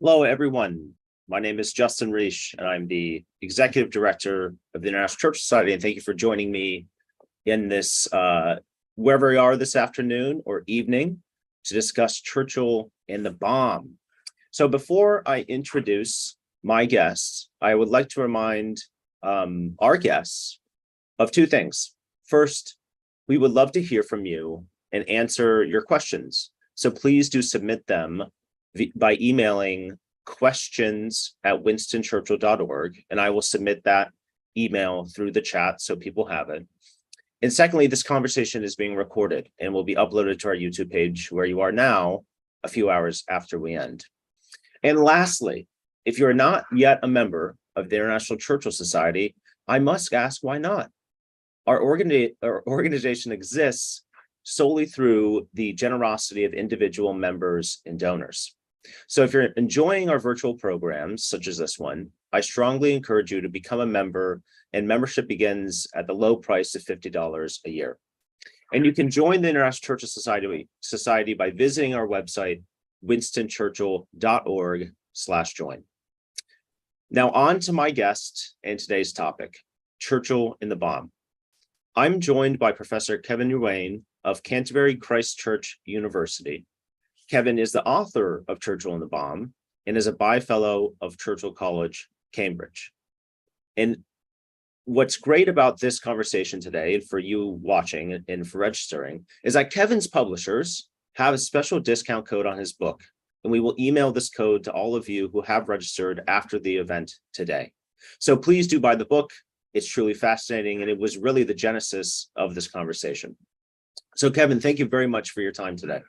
Hello, everyone. My name is Justin Reish, and I'm the Executive Director of the International Church Society. And thank you for joining me in this, wherever we are this afternoon or evening, to discuss Churchill and the bomb. So before I introduce my guests, I would like to remind our guests of two things. First, we would love to hear from you and answer your questions. So please do submit them by emailing questions@winstonchurchill.org, and I will submit that email through the chat so people have it. And secondly, this conversation is being recorded and will be uploaded to our YouTube page where you are now a few hours after we end. And lastly, if you're not yet a member of the International Churchill Society, I must ask, why not? Our organization exists solely through the generosity of individual members and donors. So if you're enjoying our virtual programs, such as this one, I strongly encourage you to become a member, and membership begins at the low price of $50 a year. And you can join the International Churchill Society by visiting our website, winstonchurchill.org/join. Now on to my guest and today's topic, Churchill and the bomb. I'm joined by Professor Kevin Ruane of Canterbury Christ Church University. Kevin is the author of Churchill and the Bomb and is a Bi-Fellow of Churchill College, Cambridge. And what's great about this conversation today, and for you watching and for registering, is that Kevin's publishers have a special discount code on his book, and we will email this code to all of you who have registered after the event today. So please do buy the book. It's truly fascinating, and it was really the genesis of this conversation. So Kevin, thank you very much for your time today.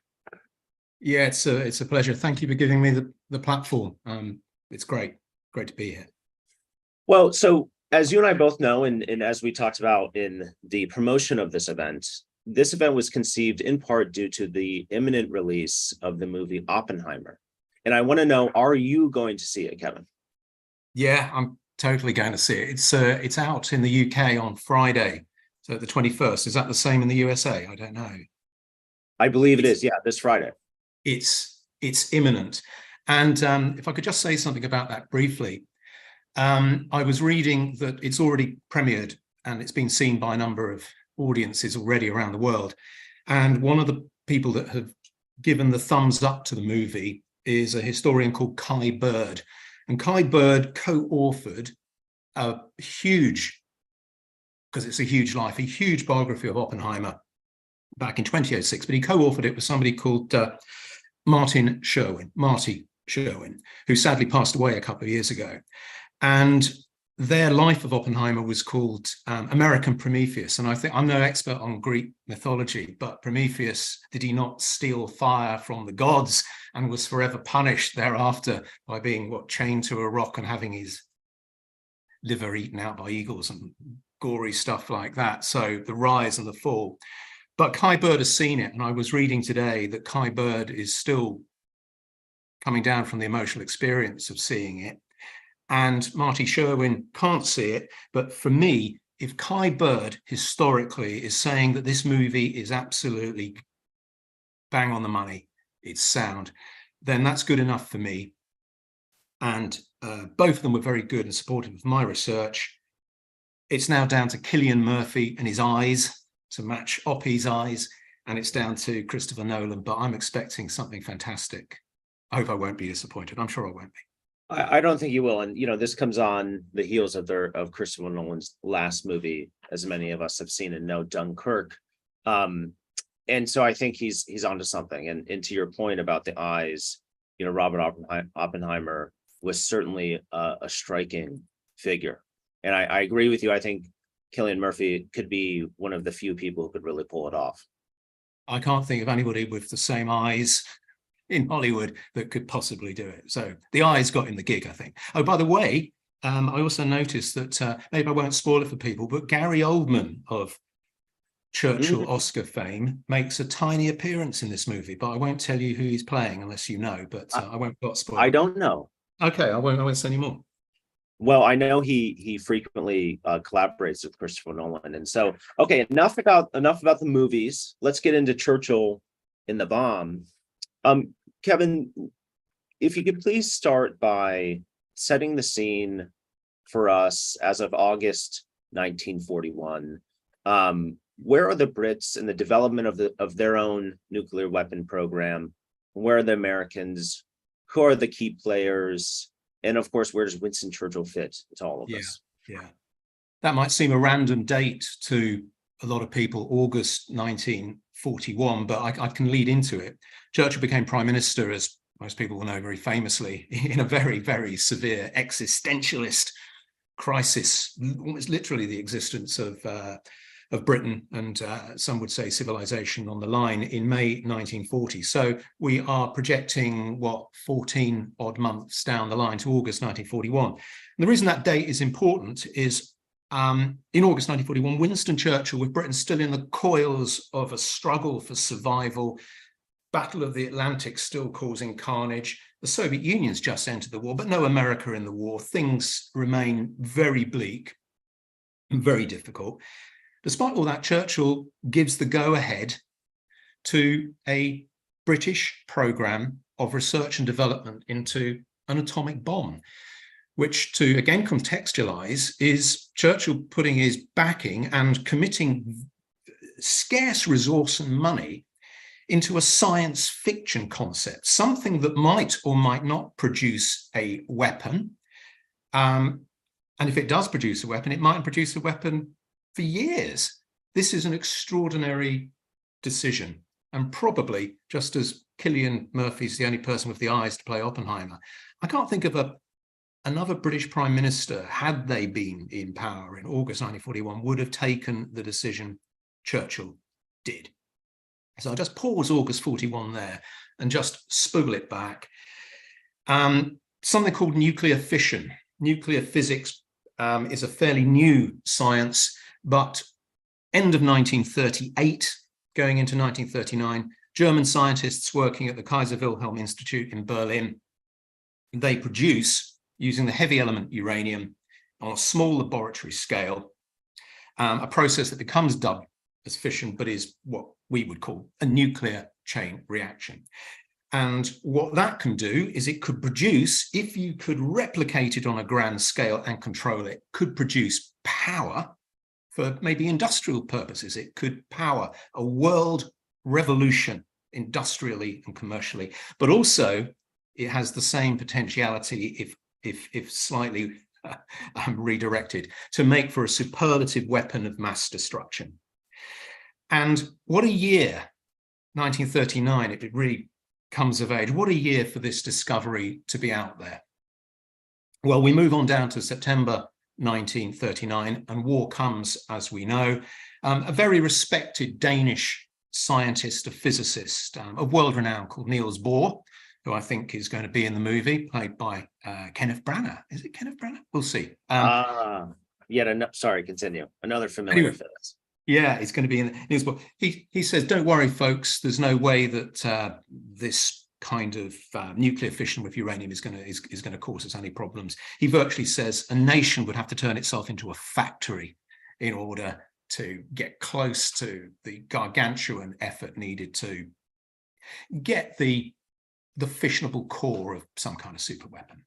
Yeah, it's a pleasure. Thank you for giving me the platform. It's great to be here. Well, so as you and I both know, and as we talked about in the promotion of this event was conceived in part due to the imminent release of the movie Oppenheimer. And I want to know, are you going to see it, Kevin? Yeah, I'm totally going to see it. It's out in the UK on Friday, so the 21st. Is that the same in the USA? I don't know. I believe it is. Yeah, this Friday. It's imminent. And if I could just say something about that briefly, I was reading that it's already premiered and it's been seen by a number of audiences already around the world. And one of the people that have given the thumbs up to the movie is a historian called Kai Bird. And Kai Bird co-authored a huge, because it's a huge life, a huge biography of Oppenheimer back in 2006, but he co-authored it with somebody called Marty Sherwin, who sadly passed away a couple of years ago. And their life of Oppenheimer was called American Prometheus. And I think I'm no expert on Greek mythology, but Prometheus, did he not steal fire from the gods and was forever punished thereafter by being chained to a rock and having his liver eaten out by eagles and gory stuff like that? So the rise and the fall. But Kai Bird has seen it, and I was reading today that Kai Bird is still coming down from the emotional experience of seeing it. And Marty Sherwin can't see it, but for me, if Kai Bird historically is saying that this movie is absolutely bang on the money, it's sound, then that's good enough for me. And both of them were very good and supportive of my research. It's now down to Cillian Murphy and his eyes to match Oppie's eyes, and it's down to Christopher Nolan, but I'm expecting something fantastic. I hope I won't be disappointed. I'm sure I won't be. I don't think you will. And, this comes on the heels of Christopher Nolan's last movie, as many of us have seen and know, Dunkirk. And so I think he's onto something. And to your point about the eyes, Robert Oppenheimer was certainly a striking figure. And I agree with you. I think Cillian Murphy could be one of the few people who could really pull it off. I can't think of anybody with the same eyes in Hollywood that could possibly do it. So the eyes got in the gig, I think. Oh, by the way, I also noticed that, maybe I won't spoil it for people, but Gary Oldman of Churchill Oscar fame makes a tiny appearance in this movie, but I won't tell you who he's playing unless you know, but I won't spoil it. I don't know. Okay, I won't say any more. Well, I know he frequently collaborates with Christopher Nolan, and so okay. Enough about the movies. Let's get into Churchill in the Bomb. Kevin, if you could please start by setting the scene for us as of August 1941. Where are the Brits in the development of their own nuclear weapon program? Where are the Americans? Who are the key players? And of course, where does Winston Churchill fit into all of this? Yeah. That might seem a random date to a lot of people, August 1941, but I can lead into it. Churchill became prime minister, as most people will know very famously, in a very, very severe existentialist crisis, almost literally the existence of Britain and some would say civilization on the line in May 1940. So we are projecting, 14 odd months down the line to August 1941. And the reason that date is important is in August 1941, Winston Churchill, with Britain still in the coils of a struggle for survival, Battle of the Atlantic still causing carnage, the Soviet Union's just entered the war, but no America in the war. Things remain very bleak and very difficult. Despite all that, Churchill gives the go-ahead to a British programme of research and development into an atomic bomb, which, to again contextualise, is Churchill putting his backing and committing scarce resource and money into a science fiction concept, something that might or might not produce a weapon. And if it does produce a weapon, it might produce a weapon for years. This is an extraordinary decision. And probably, just as Cillian Murphy's the only person with the eyes to play Oppenheimer, I can't think of another British Prime Minister, had they been in power in August 1941, would have taken the decision Churchill did. So I'll just pause August 41 there and just spool it back. Something called nuclear fission. Nuclear physics is a fairly new science, but end of 1938, going into 1939, German scientists working at the Kaiser Wilhelm Institute in Berlin, they produce, using the heavy element uranium on a small laboratory scale, a process that becomes dubbed as fission, but is what we would call a nuclear chain reaction. And what that can do is it could produce, if you could replicate it on a grand scale and control it, could produce power for maybe industrial purposes. It could power a world revolution industrially and commercially, but also it has the same potentiality, if slightly redirected, to make for a superlative weapon of mass destruction. And what a year, 1939, it really comes of age. What a year for this discovery to be out there. Well, we move on down to September 1939, and war comes, as we know. A very respected Danish scientist, a physicist of world renown called Niels Bohr, who I think is going to be in the movie, played by Kenneth Branagh. Is it Kenneth Branagh? We'll see. Sorry, continue. Another familiar face. Yeah, it's going to be in Niels Bohr. He says, don't worry, folks, there's no way that this kind of nuclear fission with uranium is going to cause us any problems. He virtually says a nation would have to turn itself into a factory in order to get close to the gargantuan effort needed to get the fissionable core of some kind of super weapon.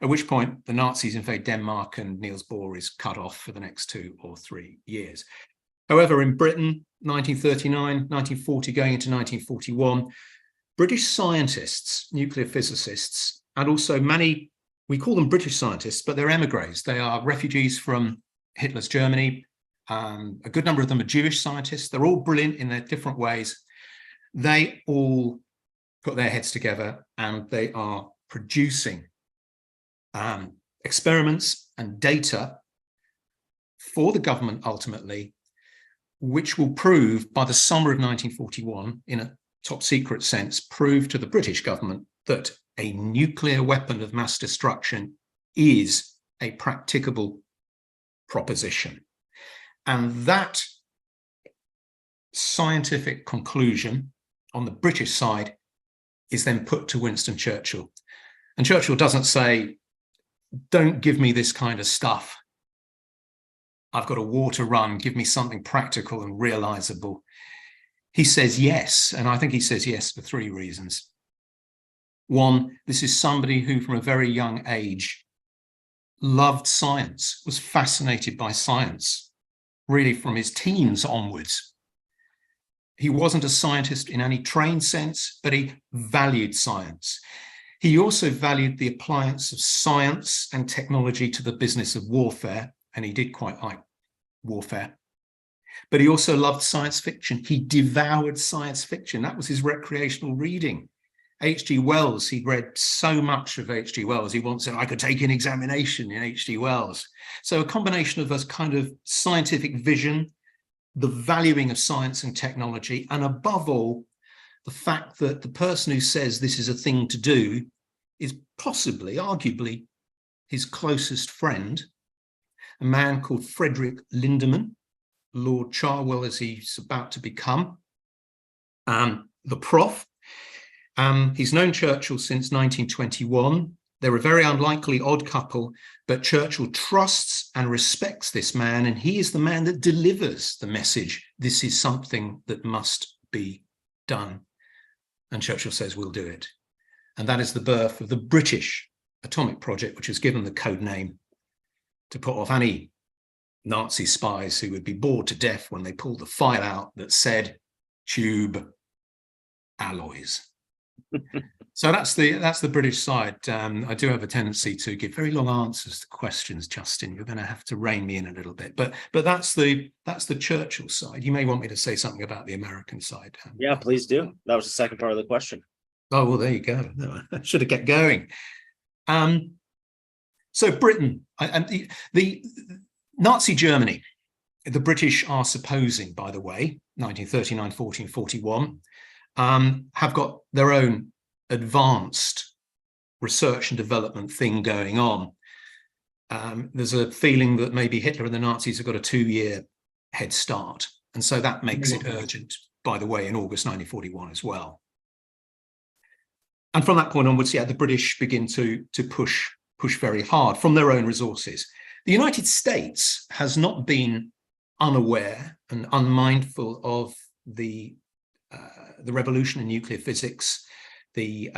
At which point the Nazis invade Denmark and Niels Bohr is cut off for the next 2 or 3 years. However, in Britain, 1939, 1940, going into 1941, British scientists, nuclear physicists, and also many, we call them British scientists, but they're emigres. They are refugees from Hitler's Germany. A good number of them are Jewish scientists. They're all brilliant in their different ways. They all put their heads together and they are producing experiments and data for the government ultimately, which will prove by the summer of 1941, in a top secret sense, prove to the British government that a nuclear weapon of mass destruction is a practicable proposition. And that scientific conclusion on the British side is then put to Winston Churchill. And Churchill doesn't say, don't give me this kind of stuff. I've got a war to run. Give me something practical and realizable. He says yes. And I think he says yes for 3 reasons. One, this is somebody who from a very young age loved science, was fascinated by science, really from his teens onwards. He wasn't a scientist in any trained sense, but he valued science. He also valued the appliance of science and technology to the business of warfare, and he did quite like warfare. But he also loved science fiction. He devoured science fiction. That was his recreational reading. H.G. Wells, he read so much of H.G. Wells. He once said, I could take an examination in H.G. Wells. So a combination of this kind of scientific vision, the valuing of science and technology, and above all, the fact that the person who says this is a thing to do is possibly, arguably, his closest friend, a man called Frederick Lindemann, Lord Cherwell as he's about to become, the Prof. He's known Churchill since 1921. They're a very unlikely odd couple, but Churchill trusts and respects this man, and he is the man that delivers the message, this is something that must be done. And Churchill says, we'll do it. And that is the birth of the British atomic project, which was given the code name to put off any Nazi spies who would be bored to death when they pulled the file out that said tube alloys. So that's the British side. I do have a tendency to give very long answers to questions, Justin. You're going to have to rein me in a little bit, but that's the Churchill side. You may want me to say something about the American side. Yeah, please do. That was the second part of the question. Oh well, there you go. No, I should have kept going. So Britain and the Nazi Germany, the British are supposing, by the way, 1939, 40, 41, have got their own advanced research and development thing going on. There's a feeling that maybe Hitler and the Nazis have got a 2-year head start. And so that makes it urgent, by the way, in August 1941 as well. And from that point onwards, yeah, the British begin to push very hard from their own resources. The United States has not been unaware and unmindful of the revolution in nuclear physics, the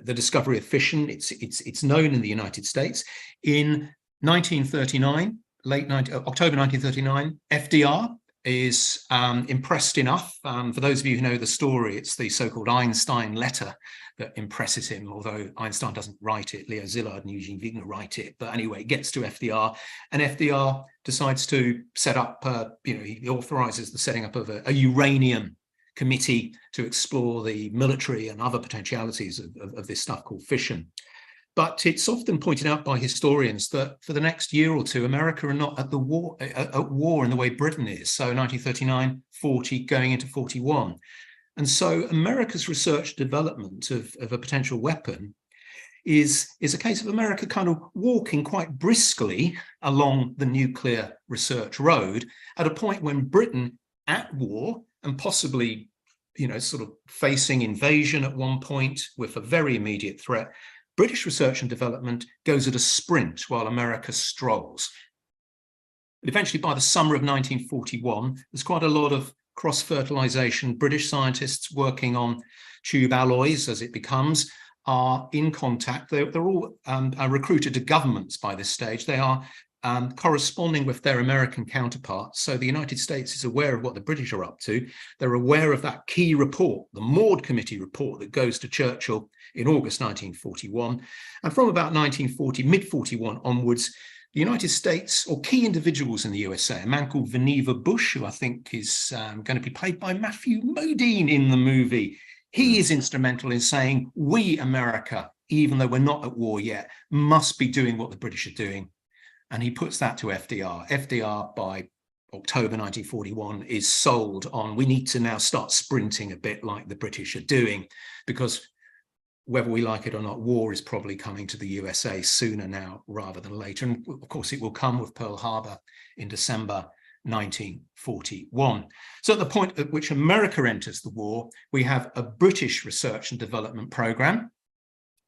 discovery of fission. It's known in the United States. In 1939, October 1939, FDR is impressed enough. For those of you who know the story, it's the so-called Einstein letter that impresses him, although Einstein doesn't write it. Leo Szilard and Eugene Wigner write it. But anyway, it gets to FDR, and FDR decides to set up, he authorizes the setting up of a uranium committee to explore the military and other potentialities of this stuff called fission. But it's often pointed out by historians that for the next year or two, America are not at war in the way Britain is. So 1939, 40, going into 41. And so America's research development of a potential weapon is a case of America kind of walking quite briskly along the nuclear research road at a point when Britain, at war and possibly, sort of facing invasion at one point with a very immediate threat, British research and development goes at a sprint while America strolls. But eventually, by the summer of 1941, there's quite a lot of cross-fertilization. British scientists working on tube alloys, as it becomes, are in contact. They're all recruited to governments by this stage. They are corresponding with their American counterparts. So the United States is aware of what the British are up to. They're aware of that key report, the Maud Committee report that goes to Churchill in August 1941. And from about 1940, mid-41 onwards, the United States, or key individuals in the USA, a man called Vannevar Bush, who I think is going to be played by Matthew Modine in the movie, he is instrumental in saying, we, America, even though we're not at war yet, must be doing what the British are doing. And he puts that to FDR. FDR, by October 1941, is sold on, we need to now start sprinting a bit like the British are doing, because whether we like it or not, war is probably coming to the USA sooner now rather than later. And of course, it will come with Pearl Harbor in December 1941. So at the point at which America enters the war, we have a British research and development program,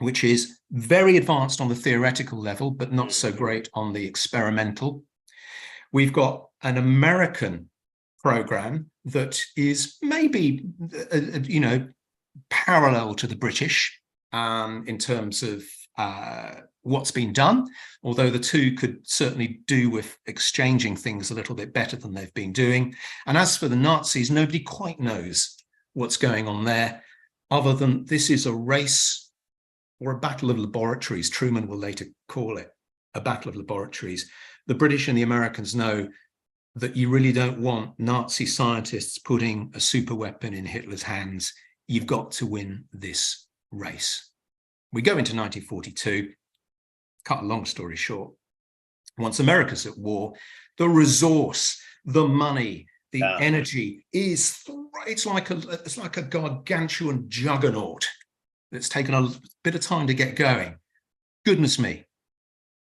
which is very advanced on the theoretical level, but not so great on the experimental. We've got an American program that is maybe, parallel to the British, in terms of what's been done, although the two could certainly do with exchanging things a little bit better than they've been doing. And as for the Nazis, nobody quite knows what's going on there, other than this is a race or a battle of laboratories. Truman will later call it a battle of laboratories. The British and the Americans know that you really don't want Nazi scientists putting a super weapon in Hitler's hands. You've got to win this race. We go into 1942, cut a long story short. Once America's at war, the resource, the money, the energy is, it's like a gargantuan juggernaut that's taken a bit of time to get going. Goodness me,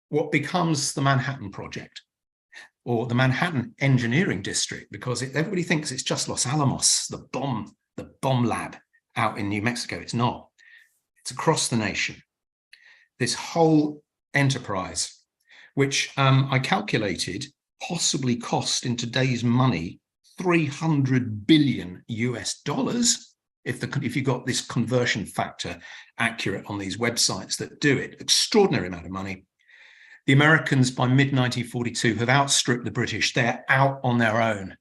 what becomes the Manhattan Project, or the Manhattan Engineering District, because everybody thinks it's just Los Alamos, the bomb lab out in New Mexico. It's not. It's across the nation. This whole enterprise, which I calculated possibly cost in today's money $300 billion if you got this conversion factor accurate on these websites that do it. Extraordinary amount of money. The Americans by mid-1942 have outstripped the British. They're out on their own.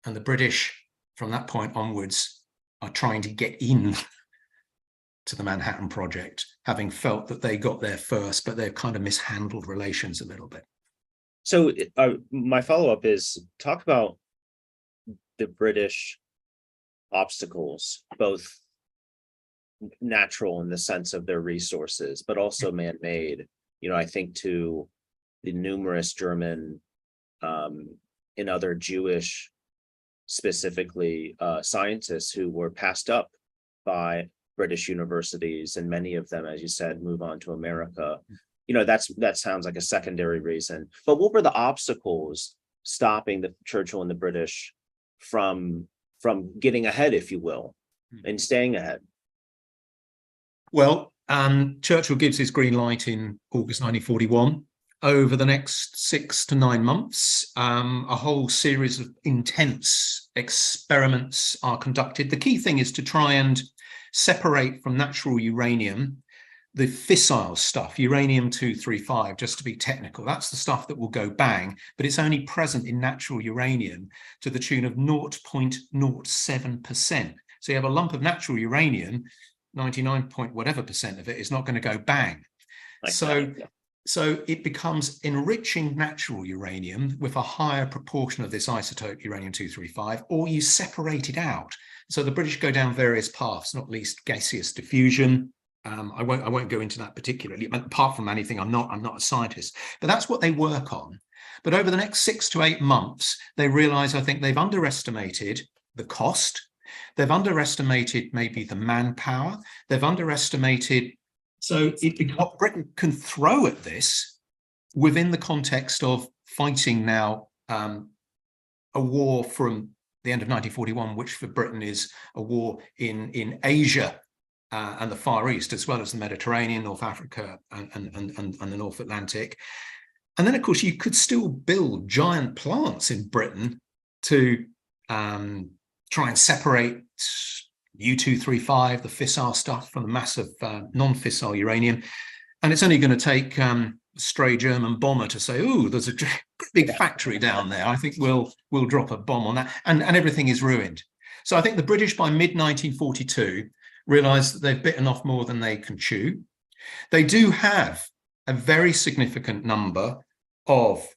And the British, from that point onwards, are trying to get in to the Manhattan Project, having felt that they got there first, but they've kind of mishandled relations a little bit. So my follow-up is, talk about the British obstacles, both natural in the sense of their resources, but also man-made. I think to the numerous German and other Jewish, specifically scientists who were passed up by British universities, and many of them, as you said, move on to America. That sounds like a secondary reason. But what were the obstacles stopping the Churchill and the British from getting ahead, if you will, and staying ahead? Well, Churchill gives his green light in August 1941. Over the next 6 to 9 months, a whole series of intense experiments are conducted. The key thing is to try and separate from natural uranium the fissile stuff, uranium-235, just to be technical. That's the stuff that will go bang, but it's only present in natural uranium to the tune of 0.07%. So you have a lump of natural uranium, 99 point whatever percent of it is not going to go bang. So it becomes enriching natural uranium with a higher proportion of this isotope, uranium-235, or you separate it out. So the British go down various paths, not least gaseous diffusion. I won't go into that particularly. Apart from anything, I'm not a scientist, but that's what they work on. But over the next 6 to 8 months, they realize, I think, they've underestimated the cost. They've underestimated maybe the manpower. They've underestimated. So what Britain can throw at this within the context of fighting now a war from the end of 1941, which for Britain is a war in Asia and the Far East, as well as the Mediterranean, North Africa, and the North Atlantic. And then, of course, you could still build giant plants in Britain to try and separate U-235, the fissile stuff, from the massive non-fissile uranium. And it's only going to take a stray German bomber to say, "Oh, there's a big factory down there. I think we'll drop a bomb on that," and everything is ruined. So I think the British by mid-1942 realize that they've bitten off more than they can chew. They do have a very significant number of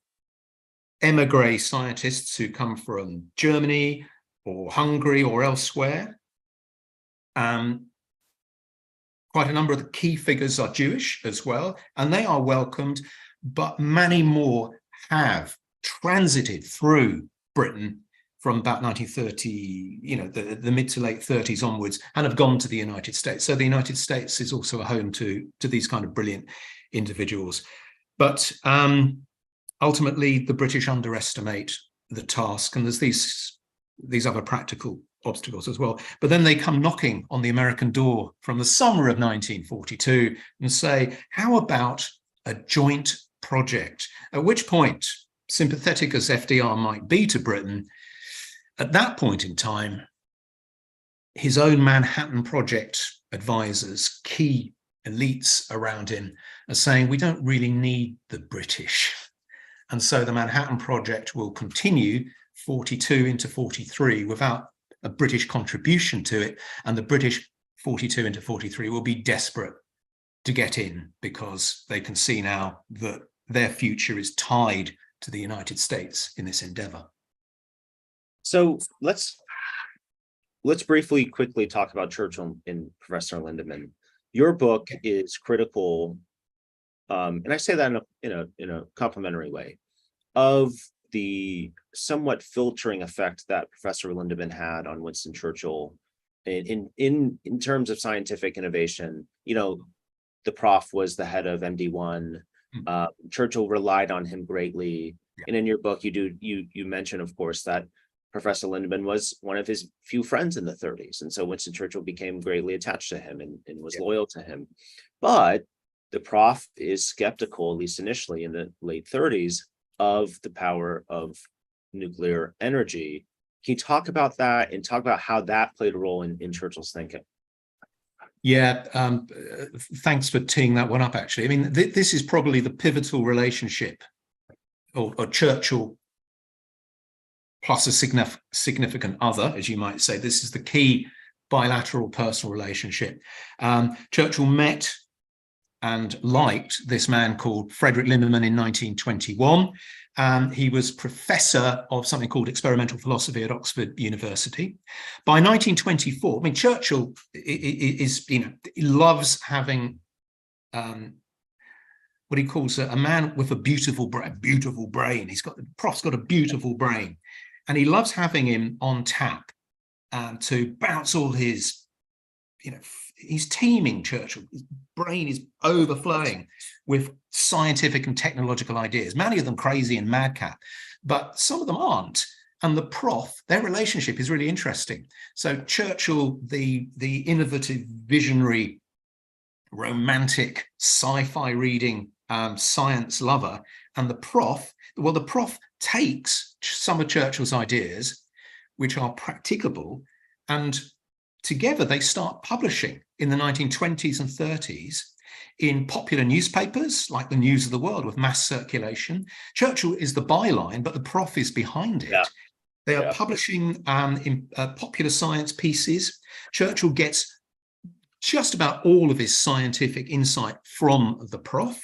emigre scientists who come from Germany or Hungary or elsewhere. Quite a number of the key figures are Jewish as well, and they are welcomed, but many more have transited through Britain from about 1930, the mid to late 30s onwards, and have gone to the United States. So the United States is also a home to these kind of brilliant individuals. But ultimately, the British underestimate the task, and there's these other practical obstacles as well. But then they come knocking on the American door from the summer of 1942 and say, how about a joint project? At which point, sympathetic as FDR might be to Britain, at that point in time, his own Manhattan Project advisors, key elites around him are saying we don't really need the British. And so the Manhattan Project will continue 42 into 43 without a British contribution to it. And the British 42 into 43 will be desperate to get in because they can see now that their future is tied to the United States in this endeavor. So let's quickly talk about Churchill and Professor Lindemann. Your book is critical, and I say that in a complimentary way, of the somewhat filtering effect that Professor Lindemann had on Winston Churchill in terms of scientific innovation. You know, the prof was the head of MD1. Churchill relied on him greatly. Yeah. And in your book, you mention, of course, that Professor Lindemann was one of his few friends in the 30s. And so Winston Churchill became greatly attached to him and was loyal to him. But the prof is skeptical, at least initially in the late 30s, of the power of nuclear energy. Can you talk about that and talk about how that played a role in Churchill's thinking? Yeah, thanks for teeing that one up, actually. I mean, this is probably the pivotal relationship, or Churchill plus a significant other, as you might say. This is the key bilateral personal relationship. Churchill met and liked this man called Frederick Lindemann in 1921. He was professor of something called experimental philosophy at Oxford University. By 1924, I mean, Churchill is he loves having what he calls a man with a beautiful brain. The prof's got a beautiful brain, and he loves having him on tap to bounce all his, he's teeming, Churchill. His brain is overflowing with scientific and technological ideas, many of them crazy and madcap, but some of them aren't. And the prof, their relationship is really interesting. So Churchill, the innovative, visionary, romantic, sci-fi reading science lover, and the prof takes some of Churchill's ideas, which are practicable, and together they start publishing in the 1920s and 30s in popular newspapers like the News of the World with mass circulation. Churchill is the byline, but the prof is behind it. Yeah. They are publishing in popular science pieces. Churchill gets just about all of his scientific insight from the prof.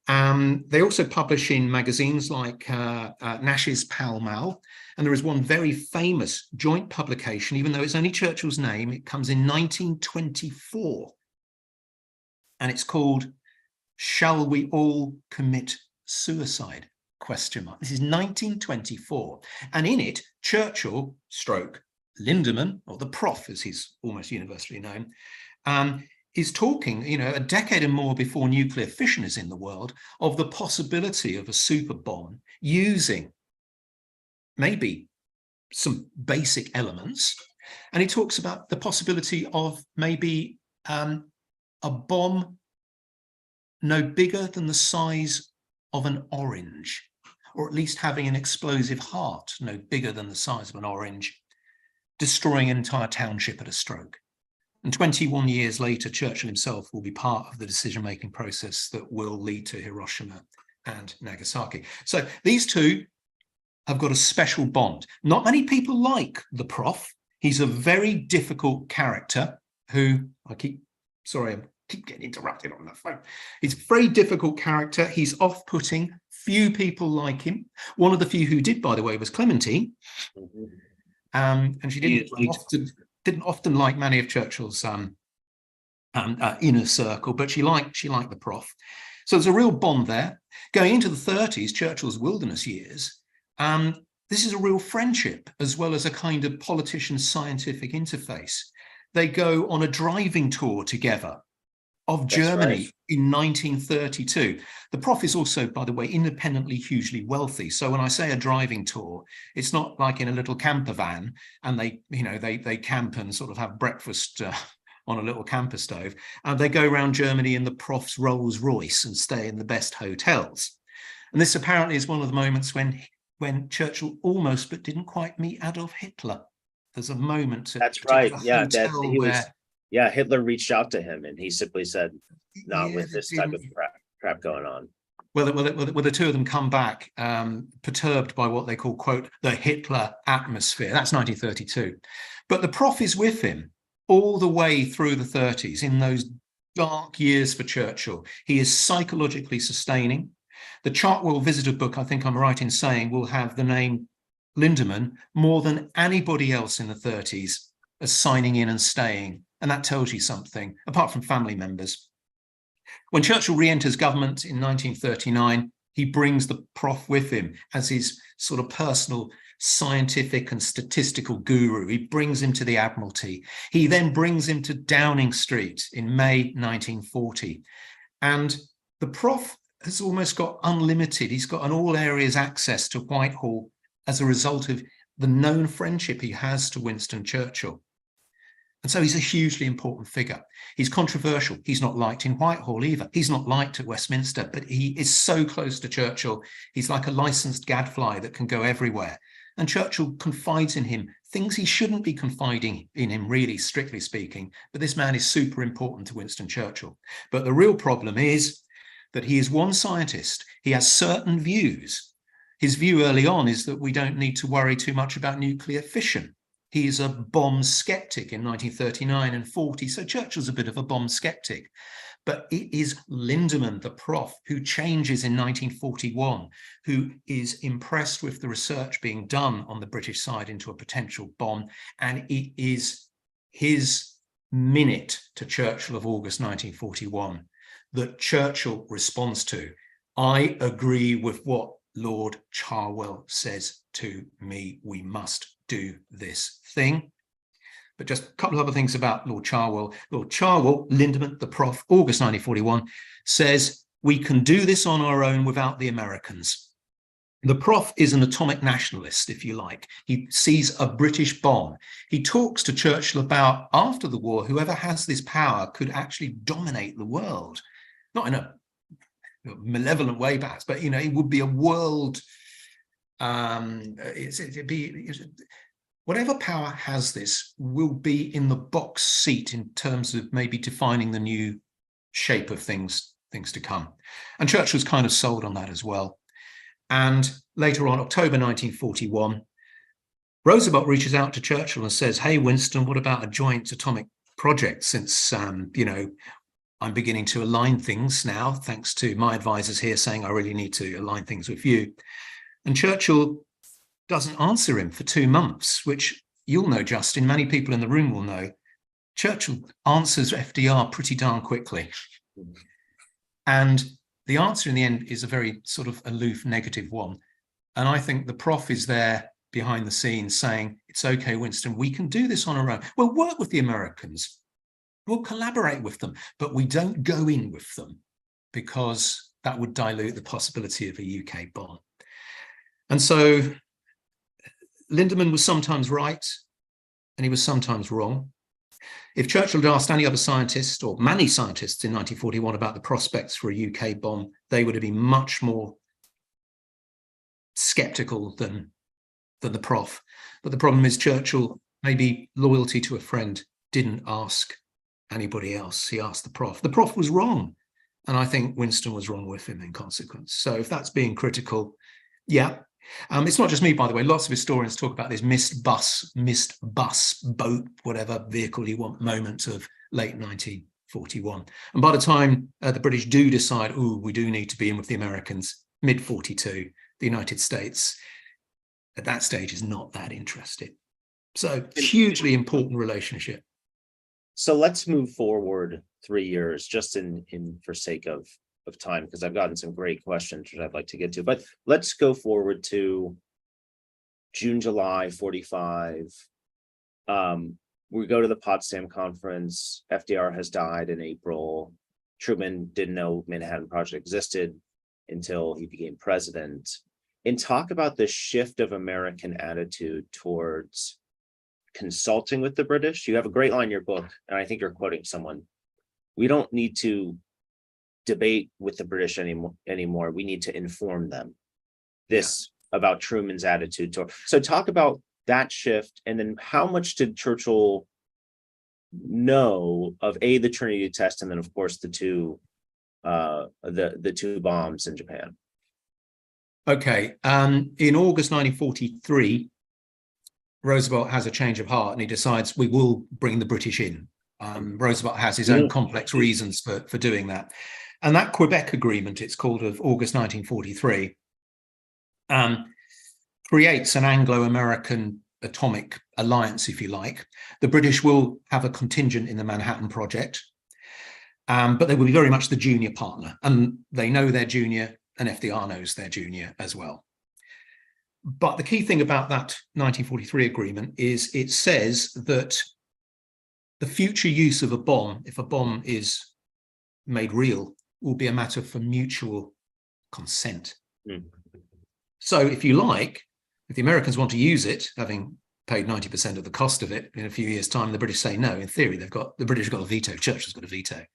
They also publish in magazines like Nash's Pall Mall. And there is one very famous joint publication, even though it's only Churchill's name, it comes in 1924. And it's called Shall We All Commit Suicide? ? This is 1924. And in it, Churchill stroke Lindemann, or the prof as he's almost universally known, is talking, a decade and more before nuclear fission is in the world, of the possibility of a super bomb using maybe some basic elements. And he talks about the possibility of maybe a bomb no bigger than the size of an orange, or at least having an explosive heart no bigger than the size of an orange, destroying an entire township at a stroke. And 21 years later, Churchill himself will be part of the decision-making process that will lead to Hiroshima and Nagasaki. So these two have got a special bond. Not many people like the prof. He's a very difficult character who, I keep getting interrupted on the phone. He's a very difficult character. He's off-putting. Few people like him. One of the few who did, by the way, was Clementine. And she didn't often like many of Churchill's inner circle, but she liked the prof. So there's a real bond there. Going into the 30s, Churchill's wilderness years, this is a real friendship as well as a kind of politician-scientific interface. They go on a driving tour together of Germany in 1932. The prof is also, by the way, independently hugely wealthy. So when I say a driving tour, it's not like in a little camper van and they camp and sort of have breakfast on a little camper stove. They go around Germany in the prof's Rolls Royce and stay in the best hotels. And this apparently is one of the moments when Churchill almost but didn't quite meet Adolf Hitler. There's a moment. That's right. Yeah, that he was Yeah, Hitler reached out to him and he simply said, not Yeah, with this type of crap going on. well, the two of them come back perturbed by what they call, quote, the Hitler atmosphere. That's 1932. But the prof is with him all the way through the 30s, in those dark years for Churchill. He is psychologically sustaining. The Chartwell Visitor book, I think I'm right in saying, will have the name Lindemann more than anybody else in the 30s as signing in and staying. And that tells you something, apart from family members. When Churchill re-enters government in 1939, he brings the prof with him as his sort of personal scientific and statistical guru. He brings him to the Admiralty. He then brings him to Downing Street in May 1940. And the prof has almost got unlimited, he's got an all areas access to Whitehall as a result of the known friendship he has to Winston Churchill. And so he's a hugely important figure. He's controversial. He's not liked in Whitehall either. He's not liked at Westminster, but he is so close to Churchill. He's like a licensed gadfly that can go everywhere. And Churchill confides in him things he shouldn't be confiding in him, really, strictly speaking. But this man is super important to Winston Churchill. But the real problem is that he is one scientist. He has certain views. His view early on is that we don't need to worry too much about nuclear fission. He's a bomb skeptic in 1939 and 40. So Churchill's a bit of a bomb skeptic. But it is Lindemann, the prof, who changes in 1941, who is impressed with the research being done on the British side into a potential bomb. And it is his minute to Churchill of August 1941 that Churchill responds to. I agree with what Lord Chartwell says to me. We must do this thing. But just a couple of other things about Lord Chartwell. Lord Chartwell, Lindemann, the prof, August 1941, says, we can do this on our own without the Americans. The prof is an atomic nationalist, if you like. He sees a British bomb. He talks to Churchill about, after the war, whoever has this power could actually dominate the world. Not in a malevolent way, perhaps, but, you know, it would be a world, whatever power has this will be in the box seat in terms of maybe defining the new shape of things to come. And Churchill's kind of sold on that as well. And later on, October 1941, Roosevelt reaches out to Churchill and says, hey, Winston, what about a joint atomic project? Since, you know, I'm beginning to align things now, thanks to my advisors here saying I really need to align things with you. And Churchill doesn't answer him for 2 months, which you'll know, Justin, many people in the room will know. Churchill answers FDR pretty darn quickly. And the answer in the end is a very sort of aloof, negative one. And I think the prof is there behind the scenes saying, it's okay, Winston, we can do this on our own. We'll work with the Americans. We'll collaborate with them, but we don't go in with them because that would dilute the possibility of a UK bomb. And so Lindemann was sometimes right and he was sometimes wrong. If Churchill had asked any other scientist or many scientists in 1941 about the prospects for a UK bomb, they would have been much more skeptical than the prof. But the problem is Churchill, maybe loyalty to a friend, didn't ask anybody else. He asked the prof. The prof was wrong. And I think Winston was wrong with him in consequence. So if that's being critical, yeah. It's not just me, by the way. Lots of historians talk about this missed bus, boat, whatever vehicle you want moment of late 1941. And by the time the British do decide, oh, we do need to be in with the Americans, mid-42, the United States, at that stage is not that interested. So hugely important relationship. So let's move forward 3 years, just in for sake of time, because I've gotten some great questions that I'd like to get to. But let's go forward to June, July 45. We go to the Potsdam Conference. FDR has died in April. Truman didn't know Manhattan Project existed until he became president. And talk about the shift of American attitude towards consulting with the British. You have a great line in your book, and I think you're quoting someone. We don't need to debate with the British anymore. We need to inform them. This about Truman's attitude toward. So talk about that shift, and then how much did Churchill know of the Trinity test, and then of course the two bombs in Japan. Okay. In August 1943, Roosevelt has a change of heart and he decides we will bring the British in. Roosevelt has his own complex reasons for doing that. And that Quebec Agreement, it's called, of August 1943, creates an Anglo-American atomic alliance, if you like. The British will have a contingent in the Manhattan Project, but they will be very much the junior partner, and they know they're junior, and FDR knows they're junior as well. But the key thing about that 1943 agreement is it says that the future use of a bomb, if a bomb is made real, will be a matter for mutual consent. So if you like, if the Americans want to use it, having paid 90% of the cost of it, in a few years' time, the British say no. In theory, the British have got a veto. Churchill's got a veto.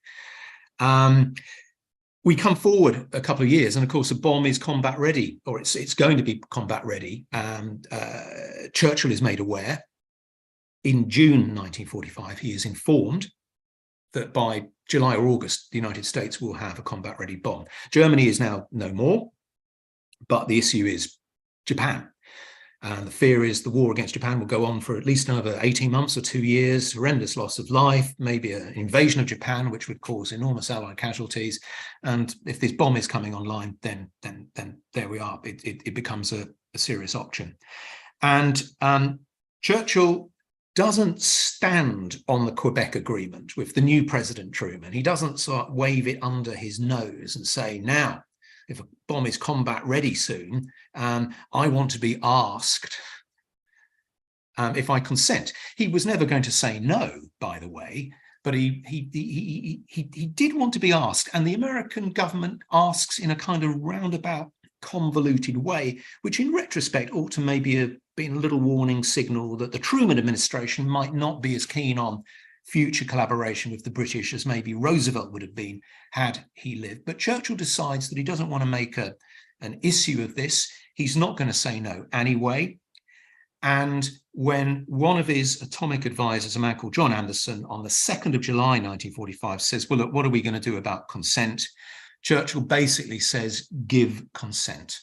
We come forward a couple of years, and of course, the bomb is combat ready, or it's going to be combat ready. And Churchill is made aware. In June 1945, he is informed that by July or August, the United States will have a combat ready bomb. Germany is now no more, but the issue is Japan. And the fear is the war against Japan will go on for at least another 18 months or 2 years, horrendous loss of life, maybe an invasion of Japan, which would cause enormous Allied casualties. And if this bomb is coming online, then there we are. It becomes a serious option. And Churchill doesn't stand on the Quebec Agreement with the new President Truman. He doesn't sort of wave it under his nose and say, now, if a bomb is combat ready soon, I want to be asked if I consent. He was never going to say no, by the way, but he did want to be asked, and the American government asks in a kind of roundabout, convoluted way, which in retrospect ought to maybe have been a little warning signal that the Truman administration might not be as keen on future collaboration with the British as maybe Roosevelt would have been had he lived. But Churchill decides that he doesn't want to make an issue of this. He's not going to say no anyway. And when one of his atomic advisors, a man called John Anderson, on the 2nd of July 1945 says, well, look, what are we going to do about consent? Churchill basically says, give consent.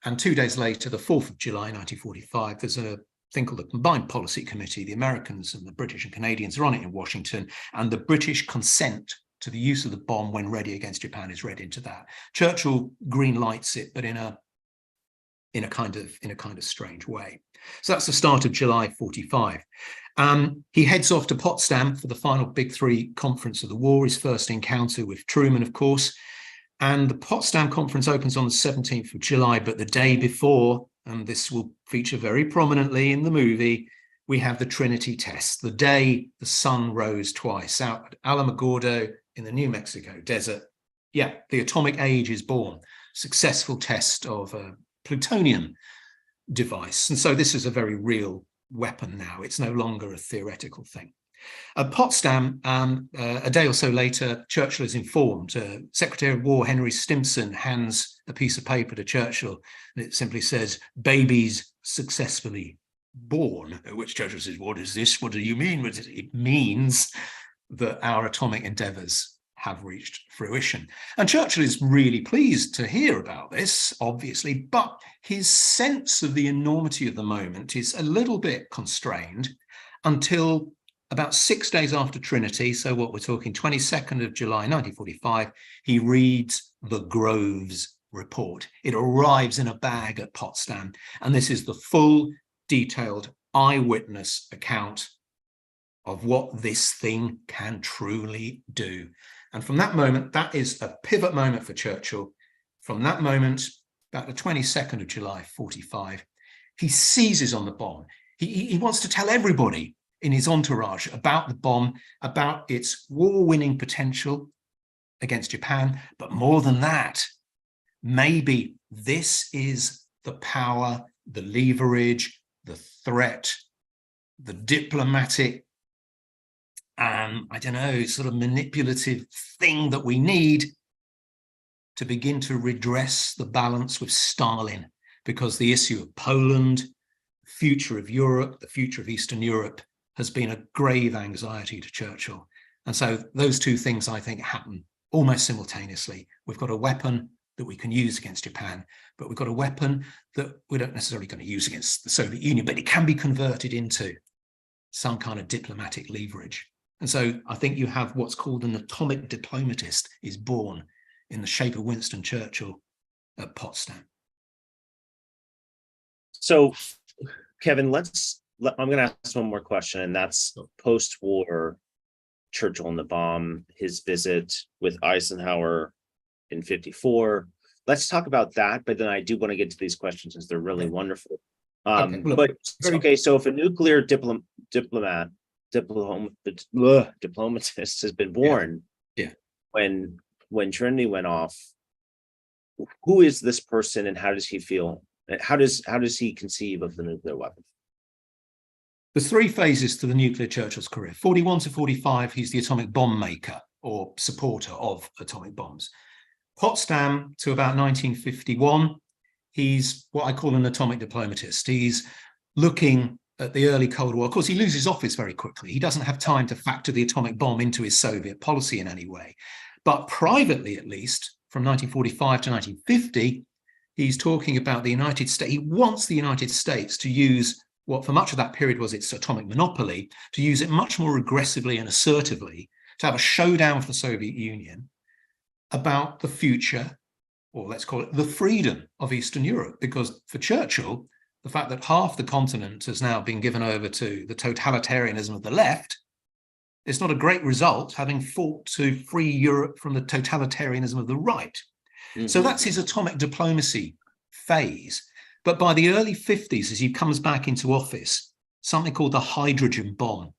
And 2 days later, the 4th of July 1945, there's a thing called the Combined Policy Committee. The Americans and the British and Canadians are on it in Washington, and the British consent to the use of the bomb when ready against Japan is read into that. Churchill green lights it, but in a kind of strange way. So that's the start of July 45. He heads off to Potsdam for the final Big Three conference of the war, his first encounter with Truman, of course. And the Potsdam conference opens on the 17th of July, but the day before, and this will feature very prominently in the movie, we have the Trinity test, the day the sun rose twice out at Alamogordo in the New Mexico desert. Yeah, the atomic age is born. Successful test of a plutonium device. And so this is a very real weapon now. It's no longer a theoretical thing. At Potsdam, a day or so later, Churchill is informed. Secretary of War Henry Stimson hands a piece of paper to Churchill, and it simply says, babies successfully born, at which Churchill says, what is this? What do you mean? It means that our atomic endeavours have reached fruition. And Churchill is really pleased to hear about this, obviously, but his sense of the enormity of the moment is a little bit constrained until about 6 days after Trinity, so what we're talking 22nd of July 1945, he reads the Groves report. It arrives in a bag at Potsdam, and this is the full, detailed eyewitness account of what this thing can truly do. And from that moment, that is a pivot moment for Churchill. From that moment, about the 22nd of July 45, he seizes on the bomb. He wants to tell everybody in his entourage about the bomb, about its war-winning potential against Japan. But more than that, maybe this is the power, the leverage, the threat, the diplomatic, sort of manipulative thing that we need to begin to redress the balance with Stalin, because the issue of Poland, the future of Europe, the future of Eastern Europe has been a grave anxiety to Churchill. And so those two things, I think, happen almost simultaneously. We've got a weapon that we can use against Japan, but we've got a weapon that we're not necessarily going to use against the Soviet Union, but it can be converted into some kind of diplomatic leverage. And so I think you have what's called an atomic diplomatist is born in the shape of Winston Churchill at Potsdam. So, Kevin, I'm going to ask one more question, and that's post-war Churchill and the bomb, his visit with Eisenhower in 1954. Let's talk about that, but then I do want to get to these questions as they're really wonderful. Diplomatist has been born. Yeah. When Trinity went off, who is this person and how does he feel? How does he conceive of the nuclear weapon? There's three phases to the nuclear Churchill's career. 41 to 45, he's the atomic bomb maker or supporter of atomic bombs. Potsdam to about 1951, he's what I call an atomic diplomatist. He's looking at the early Cold War. Of course, he loses office very quickly. He doesn't have time to factor the atomic bomb into his Soviet policy in any way. But privately, at least, from 1945 to 1950, he's talking about the United States. He wants the United States to use what for much of that period was its atomic monopoly, to use it much more aggressively and assertively, to have a showdown with the Soviet Union about the future, or let's call it the freedom of Eastern Europe. Because for Churchill, the fact that half the continent has now been given over to the totalitarianism of the left, it's not a great result, having fought to free Europe from the totalitarianism of the right. Mm-hmm. So that's his atomic diplomacy phase. But by the early 50s, as he comes back into office, something called the hydrogen bomb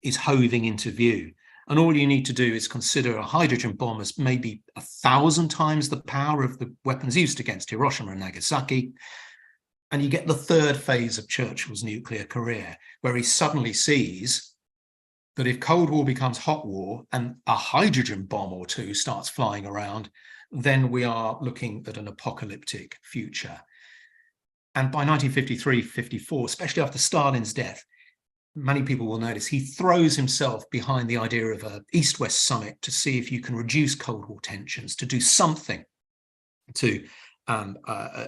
is hoving into view. And all you need to do is consider a hydrogen bomb as maybe 1,000 times the power of the weapons used against Hiroshima and Nagasaki. And you get the third phase of Churchill's nuclear career, where he suddenly sees that if Cold War becomes hot war and a hydrogen bomb or two starts flying around, then we are looking at an apocalyptic future. And by 1953-54, especially after Stalin's death, many people will notice he throws himself behind the idea of an East-West summit to see if you can reduce Cold War tensions, to do something to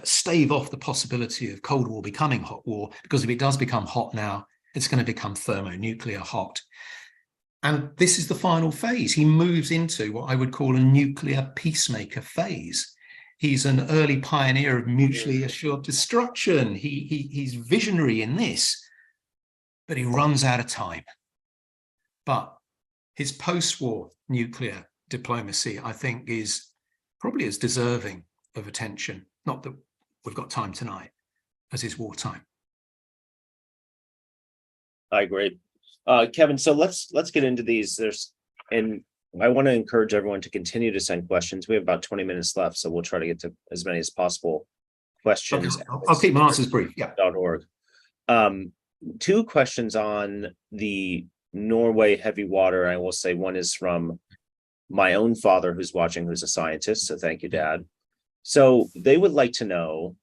stave off the possibility of Cold War becoming hot war, because if it does become hot now, it's going to become thermonuclear hot. And this is the final phase. He moves into what I would call a nuclear peacemaker phase. He's an early pioneer of mutually assured destruction. He's visionary in this, but he runs out of time. But his post-war nuclear diplomacy, I think, is probably as deserving of attention, not that we've got time tonight, as his wartime. I agree. Kevin, so let's get into these. And I want to encourage everyone to continue to send questions. We have about 20 minutes left, so we'll try to get to as many as possible questions. Okay. I'll keep my answers brief. Yeah. .org. Two questions on the Norway heavy water. I will say one is from my own father who's watching, who's a scientist. So thank you, Dad. So they would like to know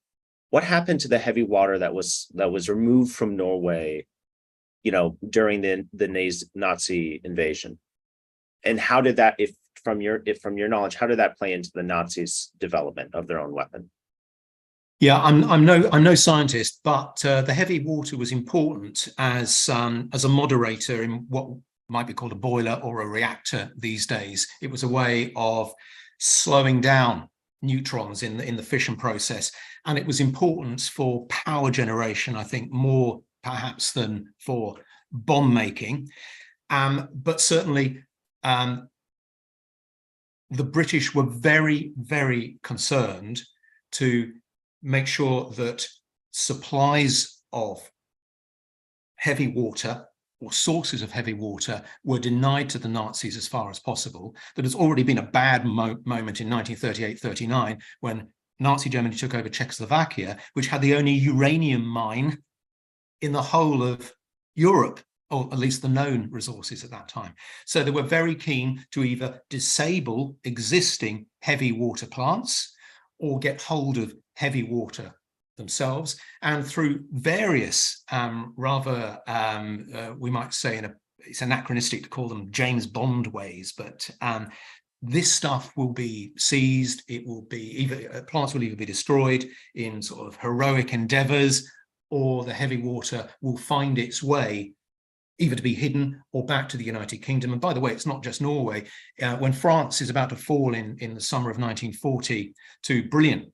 what happened to the heavy water that was removed from Norway, during the Nazi invasion. And how did that, if from your knowledge, how did that play into the Nazis' development of their own weapon? Yeah, I'm no scientist, but the heavy water was important as a moderator in what might be called a boiler or a reactor these days. It was a way of slowing down neutrons in the fission process, and it was important for power generation, I think, more perhaps than for bomb making. But certainly, the British were very, very concerned to make sure that supplies of heavy water or sources of heavy water were denied to the Nazis as far as possible. There has already been a bad moment in 1938-39 when Nazi Germany took over Czechoslovakia, which had the only uranium mine in the whole of Europe, or at least the known resources at that time. So they were very keen to either disable existing heavy water plants or get hold of heavy water themselves, and through various we might say it's anachronistic to call them James Bond ways, but this stuff will be seized. It will be plants will either be destroyed in sort of heroic endeavors, or the heavy water will find its way either to be hidden or back to the United Kingdom. And by the way, it's not just Norway. When France is about to fall in the summer of 1940 to brilliant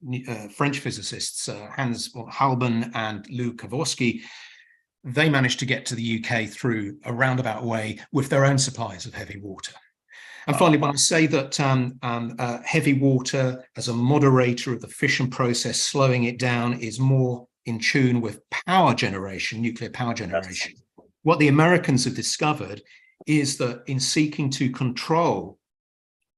French physicists, Hans von Halban and Lou Kavorsky, they managed to get to the UK through a roundabout way with their own supplies of heavy water. And finally, when I say that heavy water as a moderator of the fission process, slowing it down, is more in tune with power generation, nuclear power generation. Yes. What the Americans have discovered is that in seeking to control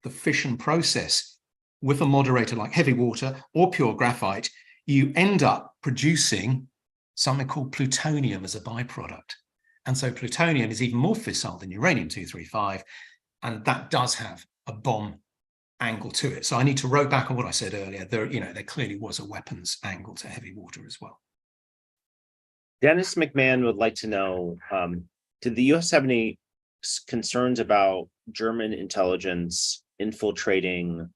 the fission process with a moderator like heavy water or pure graphite, you end up producing something called plutonium as a byproduct. And so plutonium is even more fissile than uranium-235, and that does have a bomb angle to it. So I need to row back on what I said earlier. There clearly was a weapons angle to heavy water as well. Dennis McMahon would like to know, did the U.S. have any concerns about German intelligence infiltrating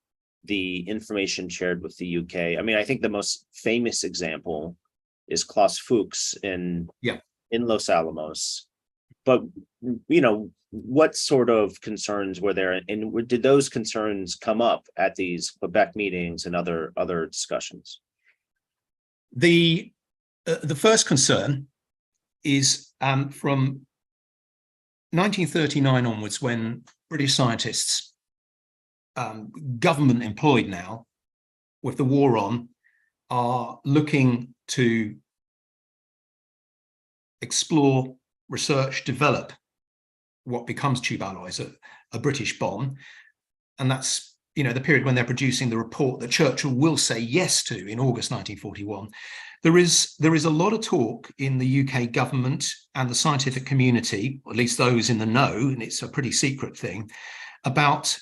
the information shared with the UK? I mean, I think the most famous example is Klaus Fuchs in Los Alamos. But, what sort of concerns were there? And did those concerns come up at these Quebec meetings and other discussions? The first concern is from 1939 onwards, when British scientists, government employed now, with the war on, are looking to explore, research, develop what becomes tube alloys, a British bomb. And that's, the period when they're producing the report that Churchill will say yes to in August 1941. There is a lot of talk in the UK government and the scientific community, or at least those in the know, and it's a pretty secret thing, about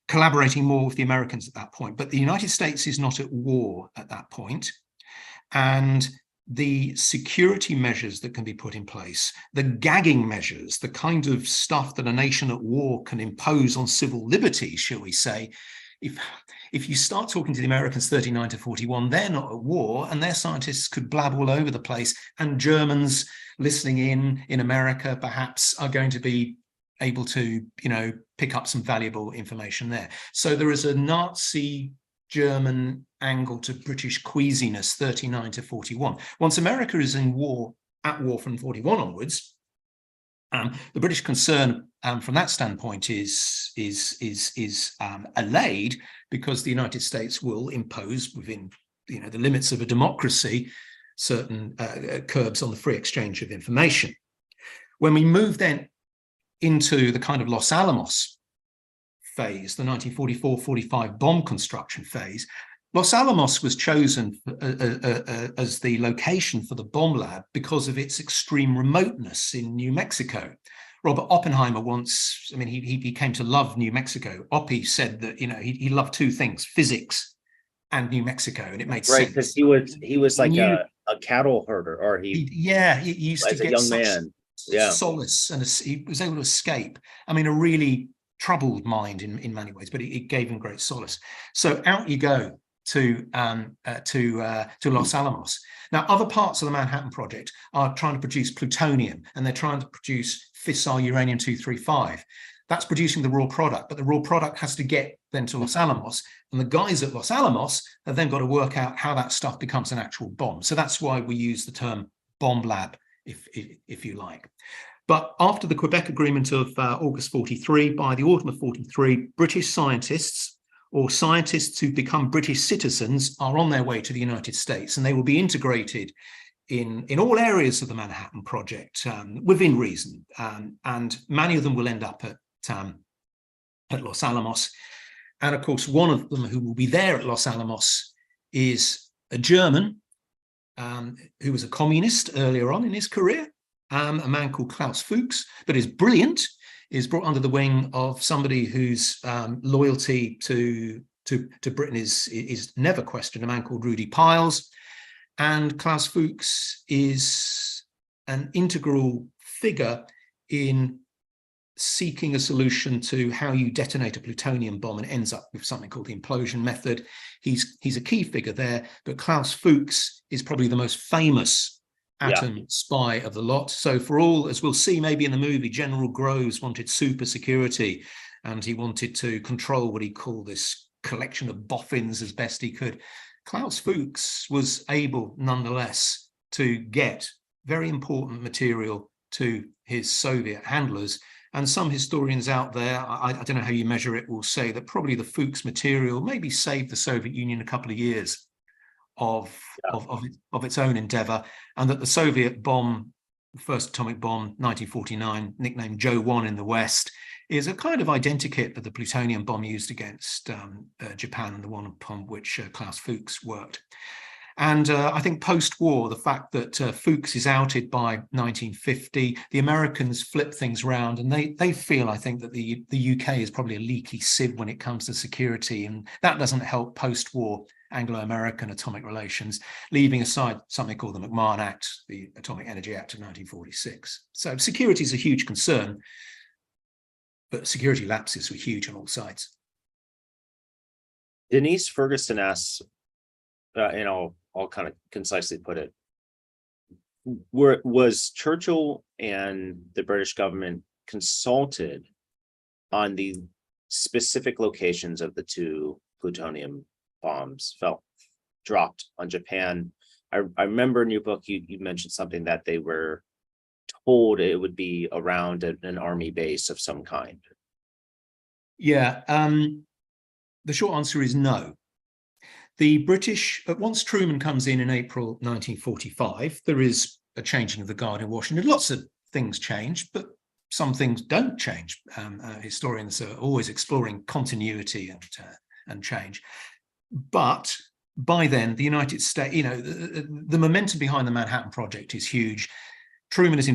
collaborating more with the Americans at that point. But the United States is not at war at that point. And the security measures that can be put in place, the gagging measures, the kind of stuff that a nation at war can impose on civil liberties, shall we say, if you start talking to the Americans 39 to 41, they're not at war, and their scientists could blab all over the place, and Germans listening in America perhaps are going to be able to, pick up some valuable information there. So there is a Nazi German angle to British queasiness 39 to 41. Once America is at war from 41 onwards, the British concern from that standpoint is allayed, because the United States will impose within the limits of a democracy certain curbs on the free exchange of information. When we move then into the kind of Los Alamos phase, the 1944-45 bomb construction phase, Los Alamos was chosen as the location for the bomb lab because of its extreme remoteness in New Mexico. Robert Oppenheimer once, he came to love New Mexico. Oppie said that, he loved two things, physics and New Mexico, and it made sense. Right, because he was like a cattle herder, or he used to get a young man. Solace, and he was able to escape. A really troubled mind in many ways, but it gave him great solace. So out you go to Los Alamos. Now, other parts of the Manhattan Project are trying to produce plutonium, and they're trying to produce fissile uranium-235. That's producing the raw product, but the raw product has to get then to Los Alamos, and the guys at Los Alamos have then got to work out how that stuff becomes an actual bomb. So that's why we use the term bomb lab, if you like. But after the Quebec Agreement of August 43, by the autumn of 43, British scientists, or scientists who become British citizens, are on their way to the United States, and they will be integrated in all areas of the Manhattan Project within reason. And many of them will end up at Los Alamos. And of course, one of them who will be there at Los Alamos is a German who was a communist earlier on in his career, a man called Klaus Fuchs, but is brilliant, is brought under the wing of somebody whose loyalty to Britain is never questioned, a man called Rudy Piles. And Klaus Fuchs is an integral figure in seeking a solution to how you detonate a plutonium bomb and ends up with something called the implosion method. He's a key figure there, but Klaus Fuchs is probably the most famous atom spy of the lot. So for all, as we'll see maybe in the movie, General Groves wanted super security, and he wanted to control what he called this collection of boffins as best he could. Klaus Fuchs was able, nonetheless, to get very important material to his Soviet handlers. And some historians out there, I don't know how you measure it, will say that probably the Fuchs material maybe saved the Soviet Union a couple of years of its own endeavor, and that the Soviet bomb, the first atomic bomb, 1949, nicknamed Joe 1 in the West, is a kind of identikit of the plutonium bomb used against Japan, and the one upon which Klaus Fuchs worked. And I think post-war, the fact that Fuchs is outed by 1950, the Americans flip things round, and they feel, I think, that the UK is probably a leaky sieve when it comes to security, and that doesn't help post-war Anglo-American atomic relations, leaving aside something called the McMahon Act, the Atomic Energy Act of 1946. So security is a huge concern, but security lapses were huge on all sides. Denise Ferguson asks, and I'll kind of concisely put it, was Churchill and the British government consulted on the specific locations of the two plutonium bombs dropped on Japan? I remember in your book you mentioned something that they were told it would be around an army base of some kind. Yeah, the short answer is no. The British, once Truman comes in April 1945, there is a changing of the guard in Washington. Lots of things change, but some things don't change. Historians are always exploring continuity and change. But by then, the United States, the momentum behind the Manhattan Project is huge. Truman is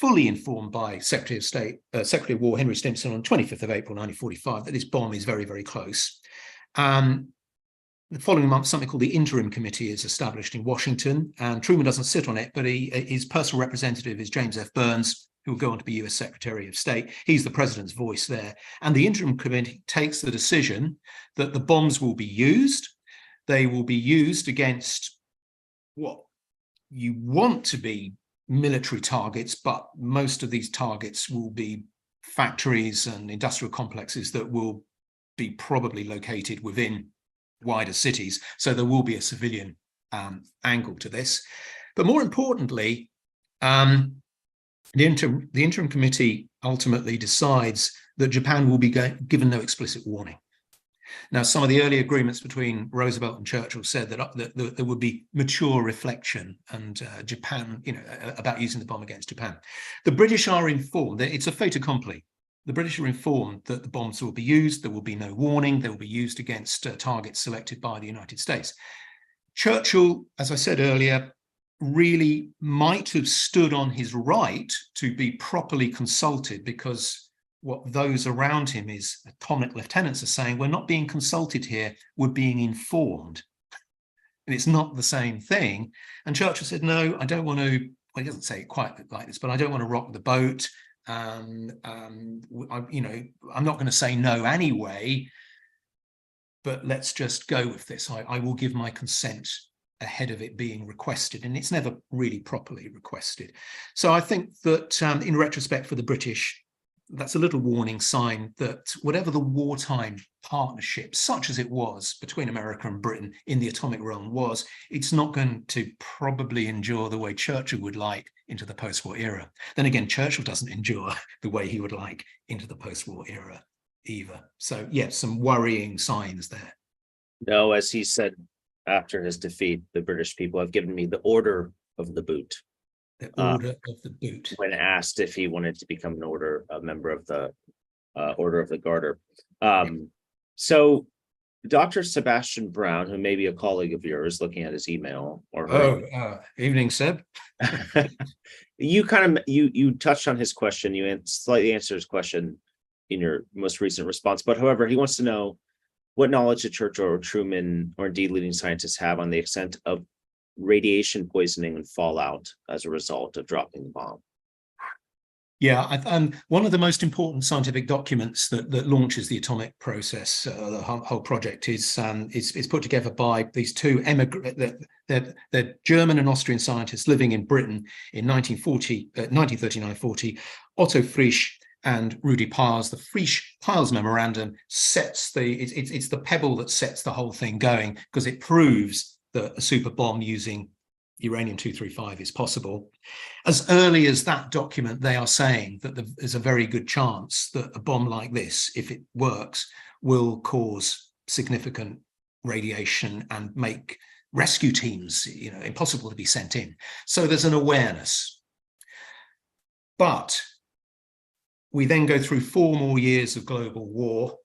fully informed by Secretary of War Henry Stimson on 25th of April 1945 that this bomb is very, very close. The following month, something called the Interim Committee is established in Washington, and Truman doesn't sit on it, but his personal representative is James F. Burns, who will go on to be US Secretary of State. He's the president's voice there. And the Interim Committee takes the decision that the bombs will be used. They will be used against what you want to be military targets, but most of these targets will be factories and industrial complexes that will be probably located within wider cities. So there will be a civilian angle to this. But more importantly, the interim committee ultimately decides that Japan will be given no explicit warning. Now, some of the early agreements between Roosevelt and Churchill said that there would be mature reflection and Japan, about using the bomb against Japan. The British are informed that it's a fait accompli. The British are informed that the bombs will be used. There will be no warning. They will be used against targets selected by the United States. Churchill, as I said earlier, really might have stood on his right to be properly consulted, because what those around him, his atomic lieutenants, are saying, we're not being consulted here, we're being informed. And it's not the same thing. And Churchill said, no, I don't want to, well, he doesn't say it quite like this, but I don't want to rock the boat. I'm not going to say no anyway, but let's just go with this. I will give my consent ahead of it being requested, and it's never really properly requested. So I think that in retrospect for the British, that's a little warning sign that whatever the wartime partnership, such as it was between America and Britain in the atomic realm was, it's not going to probably endure the way Churchill would like into the post-war era. Then again, Churchill doesn't endure the way he would like into the post-war era either. So yeah, some worrying signs there. No, as he said after his defeat, the British people have given me the order of the boot. The order of the boot. When asked if he wanted to become a member of the Order of the Garter. So Dr. Sebastian Brown, who may be a colleague of yours, looking at his email, Evening, Seb. You touched on his question. You slightly answered his question in your most recent response, but however, he wants to know what knowledge did Churchill or Truman, or indeed leading scientists, have on the extent of radiation poisoning and fallout as a result of dropping the bomb. Yeah, one of the most important scientific documents that launches the atomic process, the whole project, is put together by these two they're German and Austrian scientists living in Britain in 1939-40, Otto Frisch and Rudi Pars. The Frisch-Pars memorandum sets it's the pebble that sets the whole thing going, because it proves that a super bomb using uranium-235 is possible. As early as that document, they are saying that there's a very good chance that a bomb like this, if it works, will cause significant radiation and make rescue teams, impossible to be sent in. So there's an awareness. But we then go through 4 more years of global war.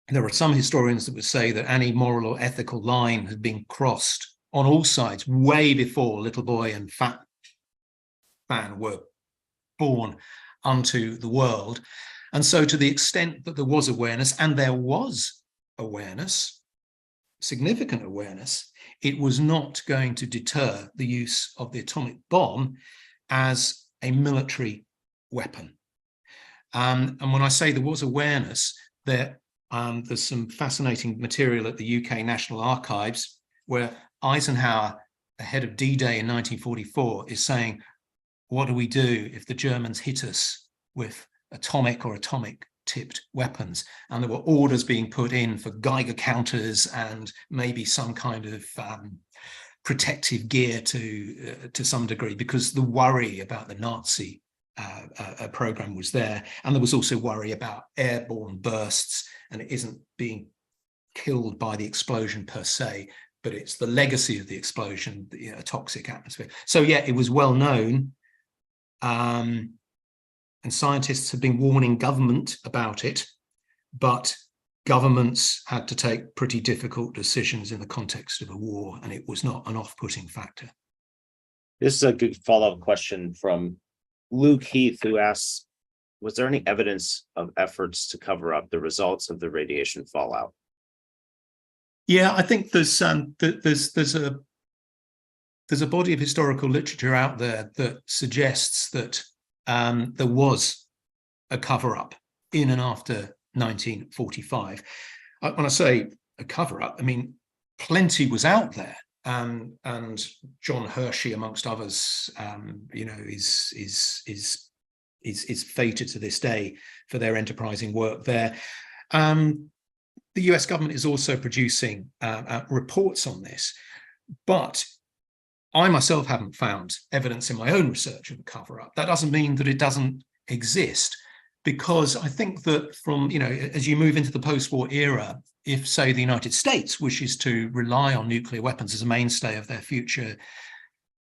There are some historians that would say that any moral or ethical line had been crossed on all sides way before Little Boy and Fat Man were born unto the world. And so to the extent that there was awareness, and there was awareness, significant awareness, it was not going to deter the use of the atomic bomb as a military weapon. And when I say there was awareness, there's some fascinating material at the UK National Archives where Eisenhower, ahead of D-Day in 1944, is saying, what do we do if the Germans hit us with atomic or atomic-tipped weapons? And there were orders being put in for Geiger counters and maybe some kind of protective gear to some degree, because the worry about the Nazi program was there. And there was also worry about airborne bursts, and it isn't being killed by the explosion per se, but it's the legacy of the explosion, a toxic atmosphere. So yeah, it was well known. And scientists have been warning government about it, but governments had to take pretty difficult decisions in the context of a war, and it was not an off-putting factor. This is a good follow-up question from Luke Heath, who asks, was there any evidence of efforts to cover up the results of the radiation fallout? Yeah, I think there's a body of historical literature out there that suggests that there was a cover-up in and after 1945. When I say a cover-up, I mean plenty was out there, and John Hershey, amongst others, is fated to this day for their enterprising work there. The US government is also producing reports on this, but I myself haven't found evidence in my own research of a cover-up. That doesn't mean that it doesn't exist, because I think that from, as you move into the post-war era, if, say, the United States wishes to rely on nuclear weapons as a mainstay of their future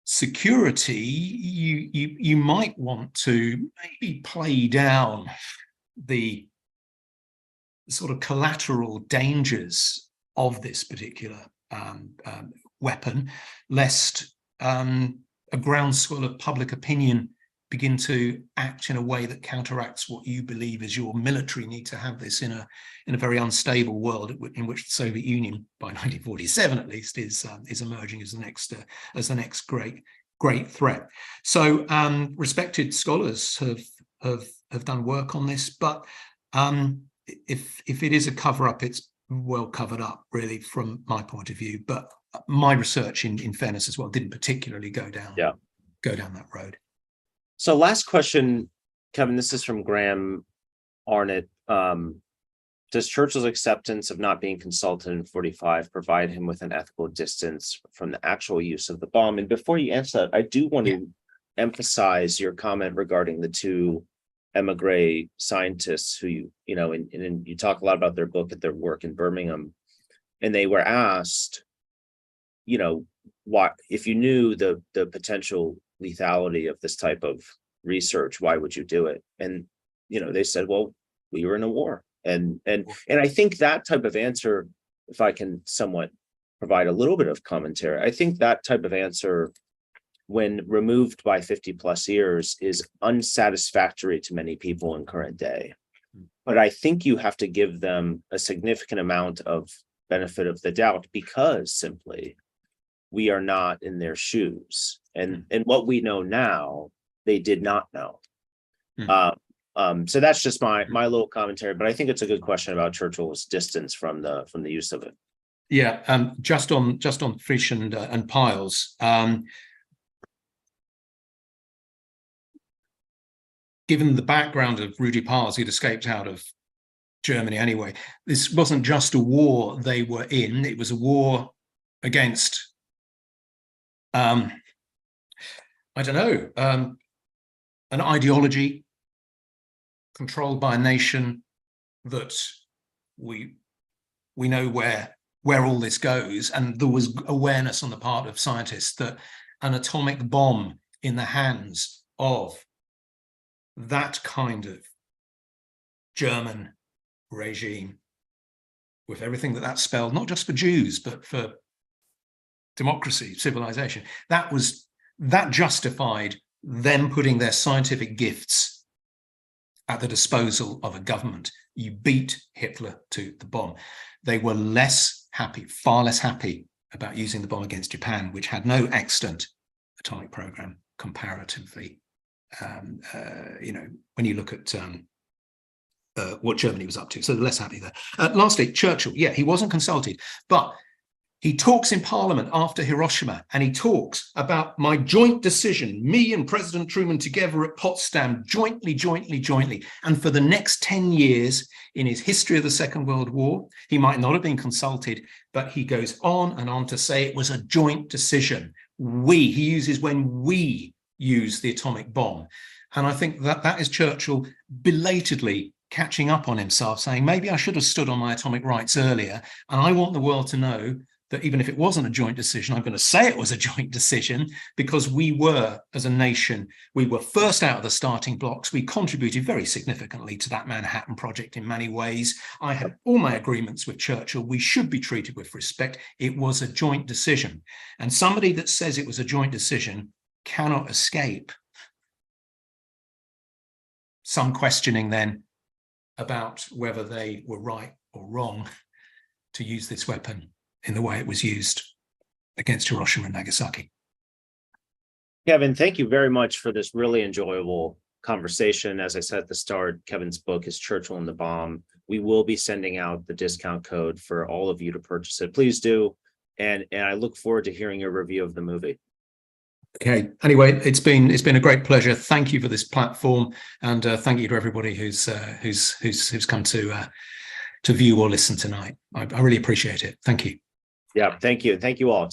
security, you might want to maybe play down the sort of collateral dangers of this particular weapon, lest a groundswell of public opinion begin to act in a way that counteracts what you believe is your military need to have this in a very unstable world in which the Soviet Union, by 1947 at least, is emerging as the next great threat. So respected scholars have done work on this, but if it is a cover-up, it's well covered up, really, from my point of view. But my research, in fairness as well, didn't particularly go down that road. So last question, Kevin, this is from Graham Arnott. Does Churchill's acceptance of not being consulted in 45 provide him with an ethical distance from the actual use of the bomb? And before you answer that, I do want to emphasize your comment regarding the two emigre scientists who and you talk a lot about their book at their work in Birmingham, and they were asked, why, if you knew the potential lethality of this type of research, why would you do it? And they said, well, we were in a war. And I think that type of answer, if I can somewhat provide a little bit of commentary, I think that type of answer, when removed by 50 plus years, is unsatisfactory to many people in current day. But I think you have to give them a significant amount of benefit of the doubt, because simply we are not in their shoes. And what we know now, they did not know. So that's just my little commentary, but I think it's a good question about Churchill's distance from the use of it. Yeah, just on Frisch and Piles. Given the background of Rudy Piles, who'd escaped out of Germany anyway, this wasn't just a war they were in; it was a war against, I don't know, an ideology controlled by a nation that we know where all this goes, and there was awareness on the part of scientists that an atomic bomb in the hands of that kind of German regime, with everything that spelled, not just for Jews but for democracy, civilization, that justified them putting their scientific gifts at the disposal of a government. You beat Hitler to the bomb. They were far less happy about using the bomb against Japan, which had no extant atomic program comparatively. When you look at what Germany was up to, so they're less happy there. Lastly, Churchill, he wasn't consulted, but he talks in Parliament after Hiroshima, and he talks about my joint decision, me and President Truman together at Potsdam, jointly. And for the next 10 years in his history of the Second World War, he might not have been consulted, but he goes on and on to say it was a joint decision. He uses when we use the atomic bomb. And I think that is Churchill belatedly catching up on himself, saying, maybe I should have stood on my atomic rights earlier. And I want the world to know that even if it wasn't a joint decision, I'm going to say it was a joint decision, because we were, as a nation, we were first out of the starting blocks. We contributed very significantly to that Manhattan Project in many ways. I had all my agreements with Churchill. We should be treated with respect. It was a joint decision. And somebody that says it was a joint decision cannot escape some questioning then about whether they were right or wrong to use this weapon in the way it was used against Hiroshima and Nagasaki. Kevin, thank you very much for this really enjoyable conversation. As I said at the start, Kevin's book is Churchill and the Bomb. We will be sending out the discount code for all of you to purchase it. Please do. And I look forward to hearing your review of the movie. Okay. Anyway, it's been a great pleasure. Thank you for this platform, and thank you to everybody who's come to view or listen tonight. I really appreciate it. Thank you. Yeah, thank you. Thank you all.